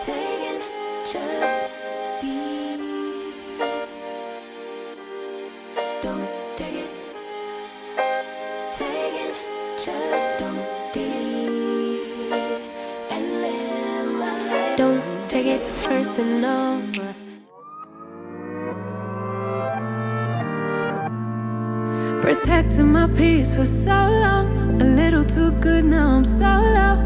taking, just be. Don't take it. Taking, just don't be. And live my life. Don't take it personal. Protecting my peace for so long, a little too good, now I'm so low.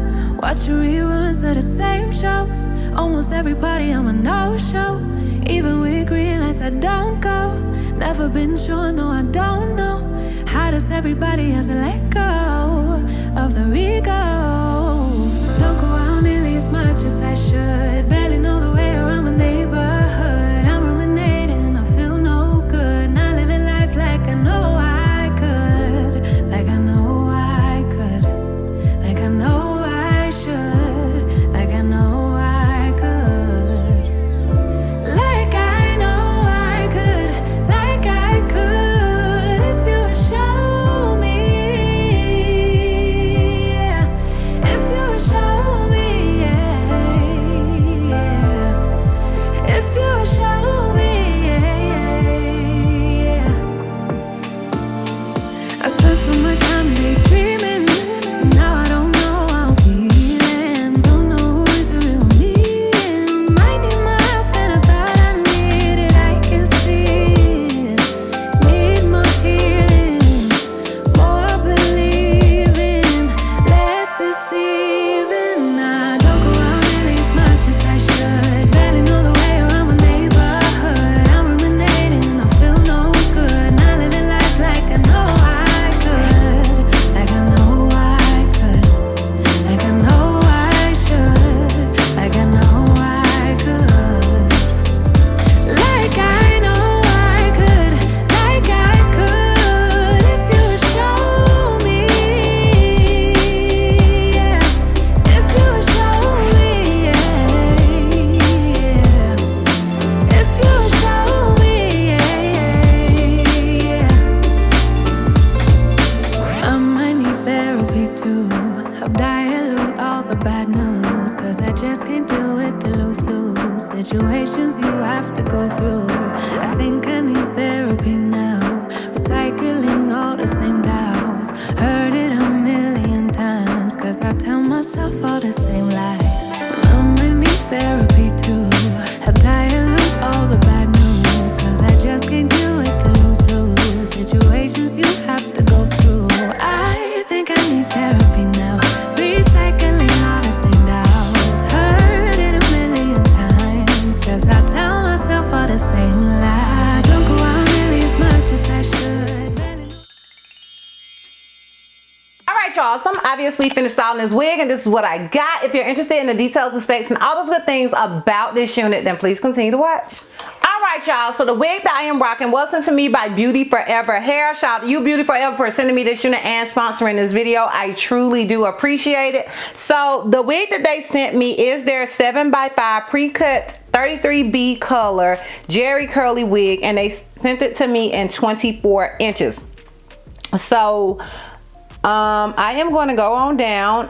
Watching reruns of the same shows. Almost every party I'm a no-show. Even with green lights I don't go. Never been sure, no I don't know. How does everybody has to let go of the egos? Don't go out nearly as much as I should. Barely know the way around my neighborhood. I'm ruminating, I feel no good. Not living life like I know I could. Like I know I could. Like I know I should. Like I know I could. Like I know I could. Like I could. If you would show me, yeah. If you would show me, yeah, yeah. If you would show me, yeah, yeah. I spent so much time daydreaming, so now I don't know how I'm feeling. Don't know who's the real me. Might need my help than I thought I needed. I can see it. Need more healing, more believing, less deceiving. I don't go out nearly as much as I should. Barely know the way around my neighborhood. I'm ruminating, I feel no good. Not living life like I know I could. Like I know I could. Like I know I should. Like I know I could. Like I know I could. Like I could. If you would show me, yeah. If you would show me, yeah, yeah. If you would show me, yeah, yeah. I might need therapy too. Help dilute all the bad news. Cause I just can't deal with the lose-lose situations you have to go through. I think I need therapy now. Recycling all the same doubts. Heard it a million times. Cause I tell myself all the same lies. I might need therapy too. Help dilute all the bad news. Cause I just can't deal with the lose-lose situations you have to go through. I think I need therapy now. Recycling all the same doubts. Heard it a million times. Cause I tell myself all the same lies. Don't go out nearly as much as I should. Barely know. All right, y'all, so I'm obviously finished styling this wig, and this is what I got. If you're interested in the details, the specs, and all those good things about this unit, then please continue to watch. All right, y'all, so the wig that I am rocking was sent to me by Beauty Forever Hair. Shout out to you, Beauty Forever, for sending me this unit and sponsoring this video. I truly do appreciate it. So the wig that they sent me is their 7x5 pre-cut 33B color Jerry curly wig, and they sent it to me in 24 inches. So I am going to go on down.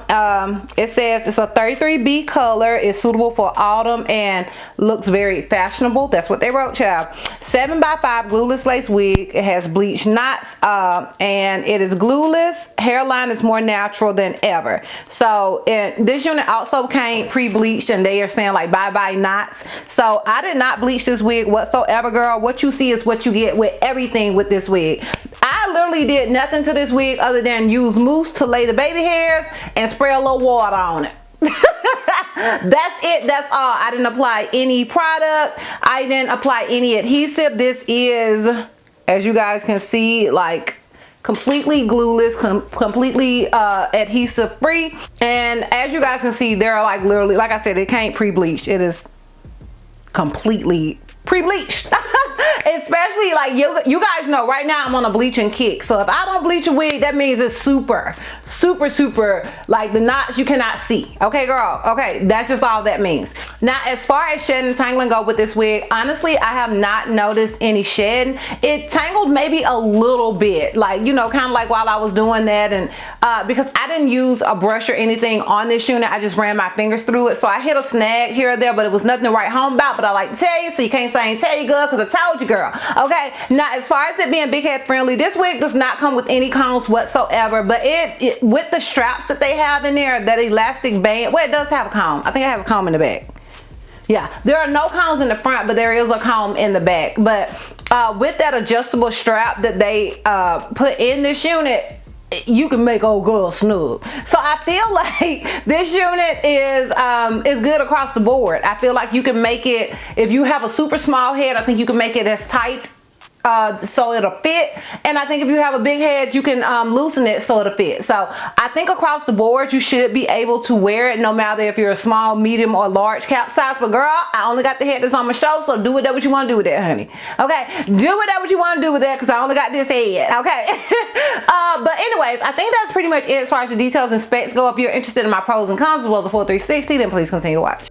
It says it's a 33B color. It's suitable for autumn and looks very fashionable. That's what they wrote, child. 7x5 glueless lace wig. It has bleached knots and it is glueless. Hairline is more natural than ever. So this unit also came pre-bleached, and they are saying like bye-bye knots. So I did not bleach this wig whatsoever, girl. What you see is what you get with everything with this wig. I literally did nothing to this wig other than use mousse to lay the baby hairs and spray a little water on it. That's it. That's all. I didn't apply any product. I didn't apply any adhesive. This is, as you guys can see, like completely glueless, completely adhesive free. And as you guys can see, there are like literally, like I said, it can't pre-bleach. It is completely pre-bleached. Especially like you guys know right now I'm on a bleaching kick. So if I don't bleach a wig, that means it's super like the knots you cannot see. Okay, girl. Okay, that's just all that means. Now, as far as shedding and tangling go with this wig, honestly, I have not noticed any shedding. It tangled maybe a little bit, like, you know, kind of like while I was doing that, and because I didn't use a brush or anything on this unit, I just ran my fingers through it. So I hit a snag here or there, but it was nothing to write home about. But I like to tell you, so you can't say I ain't tell you, girl, because I told you, girl. Okay, now as far as it being big head friendly, this wig does not come with any combs whatsoever, but it with the straps that they have in there, that elastic band, well, it does have a comb. I think it has a comb in the back. Yeah, there are no combs in the front, but there is a comb in the back. But with that adjustable strap that they put in this unit, you can make old girl snug. So I feel like this unit is good across the board. I feel like you can make it, if you have a super small head, I think you can make it as tight so it'll fit, and I think if you have a big head, you can loosen it so it'll fit. So I think across the board you should be able to wear it, no matter if you're a small, medium, or large cap size. But girl, I only got the head that's on my shoulder, so do with that what you want to do with that, honey. Okay, do with that what you want to do with that, because I only got this head. Okay. But anyways, I think that's pretty much it as far as the details and specs go. If you're interested in my pros and cons as well as the full 360, then please continue to watch.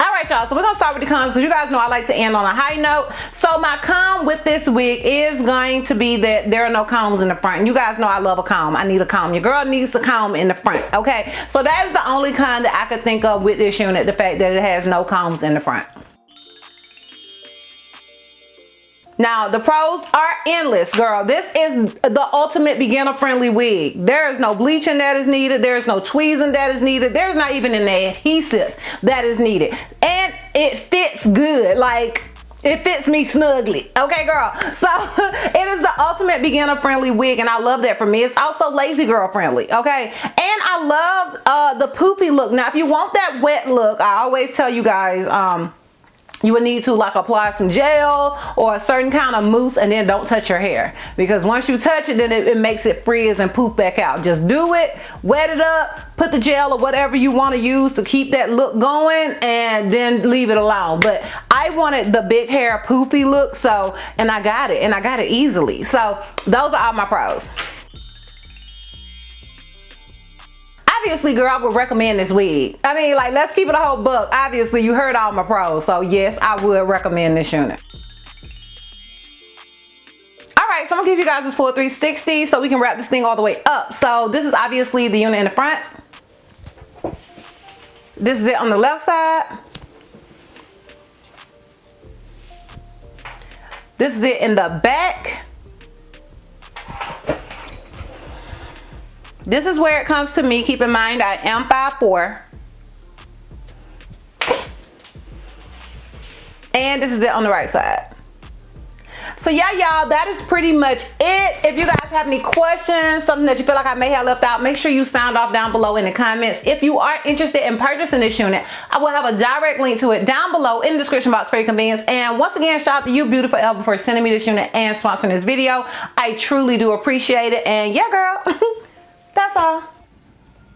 Alright, y'all, so we're gonna start with the cons, because you guys know I like to end on a high note. So my con with this wig is going to be that there are no combs in the front. And you guys know I love a comb. I need a comb. Your girl needs a comb in the front. Okay, so that is the only con that I could think of with this unit, the fact that it has no combs in the front. Now, the pros are endless, girl. This is the ultimate beginner-friendly wig. There is no bleaching that is needed. There is no tweezing that is needed. There's not even an adhesive that is needed. And it fits good. Like, it fits me snugly. Okay, girl? So, it is the ultimate beginner-friendly wig, and I love that for me. It's also lazy girl-friendly, okay? And I love the poofy look. Now, if you want that wet look, I always tell you guys, you would need to like apply some gel or a certain kind of mousse, and then don't touch your hair, because once you touch it, then it makes it frizz and poof back out. Just do it, wet it up, put the gel or whatever you want to use to keep that look going, and then leave it alone. But I wanted the big hair poofy look, so, and I got it, and I got it easily. So those are all my pros. Obviously, girl, I would recommend this wig. I mean, like, let's keep it a whole buck. Obviously, you heard all my pros. So, yes, I would recommend this unit. Alright, so I'm going to give you guys this full 360 so we can wrap this thing all the way up. So, this is obviously the unit in the front. This is it on the left side. This is it in the back. This is where it comes to me. Keep in mind, I am 5'4". And this is it on the right side. So yeah, y'all, that is pretty much it. If you guys have any questions, something that you feel like I may have left out, make sure you sound off down below in the comments. If you are interested in purchasing this unit, I will have a direct link to it down below in the description box for your convenience. And once again, shout out to you, BEAUTYFOREVER, for sending me this unit and sponsoring this video. I truly do appreciate it. And yeah, girl. That's all.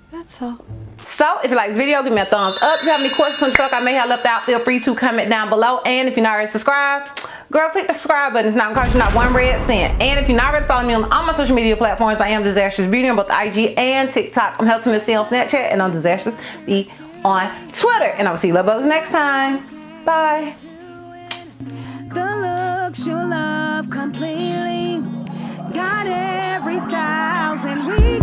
That's all. So, if you like this video, give me a thumbs up. If you have any questions on the stuff I may have left out, feel free to comment down below. And if you're not already subscribed, girl, click the subscribe button. It's not gonna cost you not one red cent. And if you're not already following me on all my social media platforms, I am DizastrousBeauty on both IG and TikTok. I'm Helping Miss C on Snapchat, and I'm DizastrousBeauty on Twitter. And I'll see you love bugs next time. Bye. The looks you love completely got every style and we